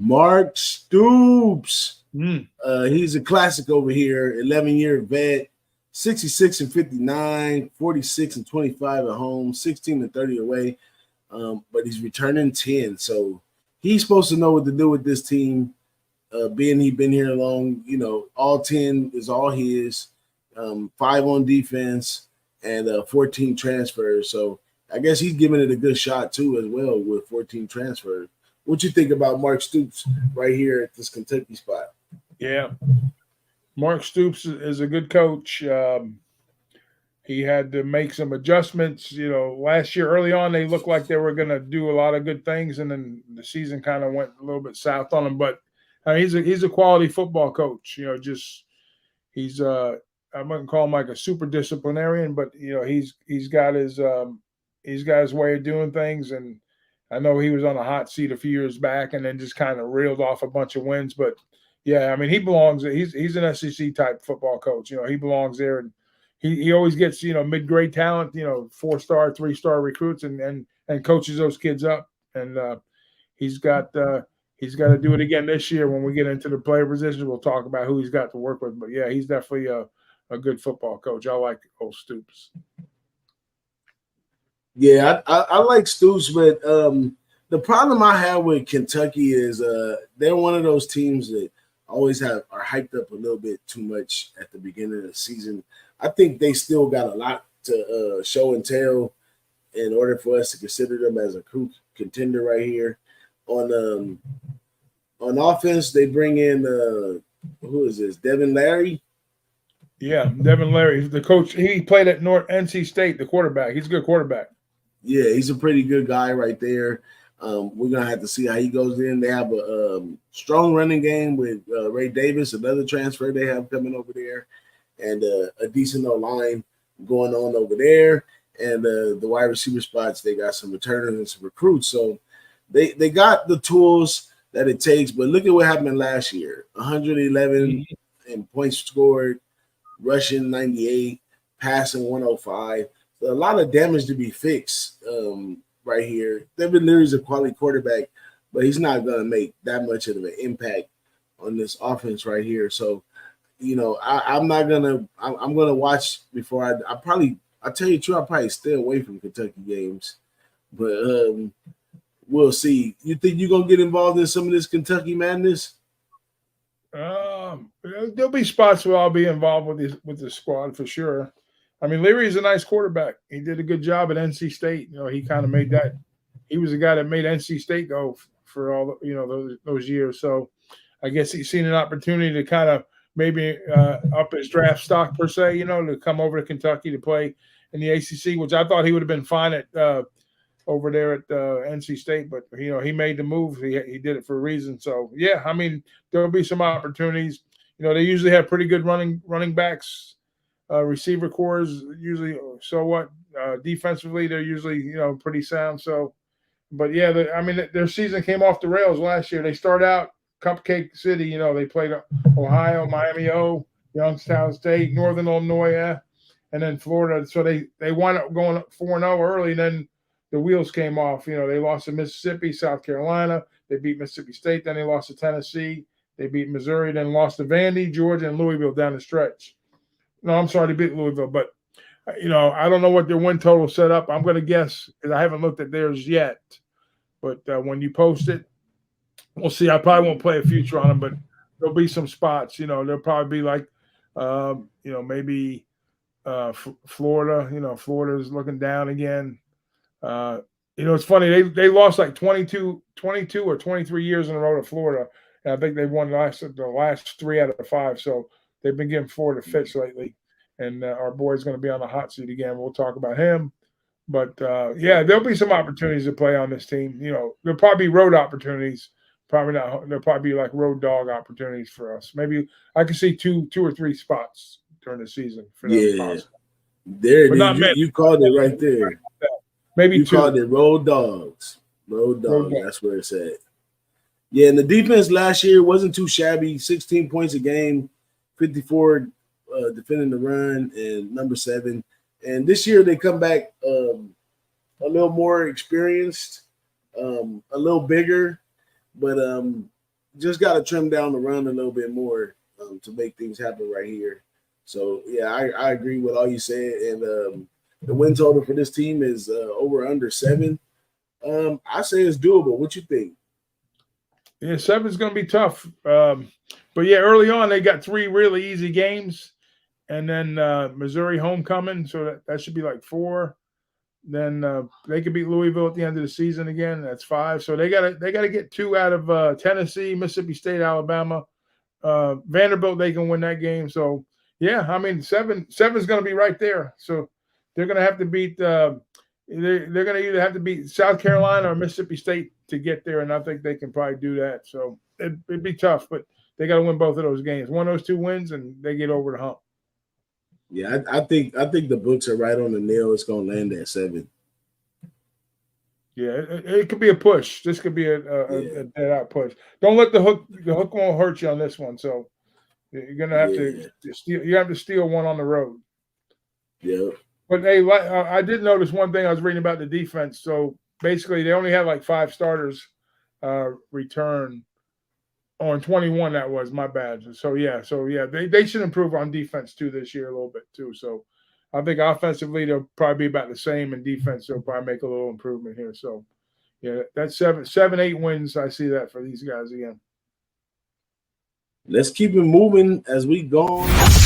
Mark Stoops. He's a classic over here, 11-year vet, 66 and 59, 46 and 25 at home, 16 and 30 away. But he's returning 10. So he's supposed to know what to do with this team. Being he's been here long, all 10 is all his, 5 on defense and 14 transfers. So I guess he's giving it a good shot too as well with 14 transfers. What you think about Mark Stoops right here at this Kentucky spot? Yeah, Mark Stoops is a good coach. He had to make some adjustments. Last year early on, they looked like they were going to do a lot of good things, and then the season kind of went a little bit south on him. But he's a quality football coach. He's I wouldn't call him like a super disciplinarian, but he's got his way of doing things. And I know he was on a hot seat a few years back, and then just kind of reeled off a bunch of wins. But yeah, I mean, he belongs. He's an SEC type football coach. He belongs there, and he always gets mid-grade talent, 4-star, 3-star recruits, and coaches those kids up. And he's got to do it again this year when we get into the player positions. We'll talk about who he's got to work with. But yeah, he's definitely a good football coach. I like old Stoops. Yeah, I like Stoops, but the problem I have with Kentucky is they're one of those teams that always are hyped up a little bit too much at the beginning of the season. I think they still got a lot to show and tell in order for us to consider them as a contender right here. On offense, they bring in who is this? Devin Larry. Yeah, Devin Larry, the coach. He played at NC State, the quarterback. He's a good quarterback. Yeah, he's a pretty good guy right there. We're going to have to see how he goes in. They have a strong running game with Ray Davis, another transfer they have coming over there, and a decent O-line going on over there. And the wide receiver spots, they got some returners and some recruits. So they got the tools that it takes. But look at what happened last year. 111 in points scored, rushing 98, passing 105. So a lot of damage to be fixed. Right here, Devin Leary's a quality quarterback, but he's not going to make that much of an impact on this offense right here. So, I'm not gonna. I'm gonna watch before I tell you the truth, I'll probably stay away from Kentucky games, but we'll see. You think you're gonna get involved in some of this Kentucky madness? There'll be spots where I'll be involved with the squad for sure. I mean, Leary's a nice quarterback. He did a good job at NC State. He kind of made that. He was the guy that made NC State go for all those years. So I guess he's seen an opportunity to kind of maybe up his draft stock per se. To come over to Kentucky to play in the ACC, which I thought he would have been fine at over there at NC State. But he made the move. He did it for a reason. So yeah, I mean, there'll be some opportunities. They usually have pretty good running backs. Receiver cores usually, so what? Defensively, they're usually pretty sound. So, but yeah, their season came off the rails last year. They started out Cupcake City. They played Ohio, Miami O, Youngstown State, Northern Illinois, and then Florida. So they wound up going 4-0 early. Then the wheels came off. They lost to Mississippi, South Carolina. They beat Mississippi State. Then they lost to Tennessee. They beat Missouri. Then lost to Vandy, Georgia, and Louisville down the stretch. No, I'm sorry to beat Louisville, but, I don't know what their win total set up. I'm going to guess because I haven't looked at theirs yet. But when you post it, we'll see. I probably won't play a future on them, but there'll be some spots. There'll probably be like, maybe Florida. Florida's looking down again. It's funny. They lost like 22 or 23 years in a row to Florida. And I think they won the last 3 out of 5. So they've been giving Florida fits lately, and our boy's going to be on the hot seat again. We'll talk about him. But, yeah, there'll be some opportunities to play on this team. There'll probably be road opportunities. Probably not. There'll probably be like road dog opportunities for us. Maybe I can see 2 or 3 spots during the season for them. Yeah. There it is. You called it right there. Maybe you 2. Called it road dogs. Road dogs. That's where it's at. Yeah, and the defense last year wasn't too shabby. 16 points a game. 54 defending the run, and number 7. And this year they come back a little more experienced, a little bigger, but just got to trim down the run a little bit more to make things happen right here. So yeah, I agree with all you said, and the win total for this team is over under 7. I say it's doable. What you think? Yeah, 7's going to be tough. But yeah, early on they got 3 really easy games, and then Missouri homecoming, so that should be like 4. Then they could beat Louisville at the end of the season again. That's 5. So they gotta get 2 out of Tennessee, Mississippi State, Alabama, Vanderbilt. They can win that game. So yeah, I mean 7's going to be right there. So they're going to have to beat. They're going to either have to beat South Carolina or Mississippi State to get there, and I think they can probably do that. So it'd be tough, but they got to win both of those games. One of those 2 wins, and they get over the hump. Yeah, I think the books are right on the nail. It's going to land at 7. Yeah, it could be a push. This could be a dead out push. Don't let the hook won't hurt you on this one. So you're gonna have to steal. You have to steal one on the road. Yeah. But hey, I did notice one thing I was reading about the defense. So basically, they only had like 5 starters return on 21. That was my bad. So yeah, they should improve on defense too this year a little bit too. So I think offensively they'll probably be about the same. In defense, they'll probably make a little improvement here. So yeah, that's 7-8 wins. I see that for these guys again. Let's keep it moving as we go on.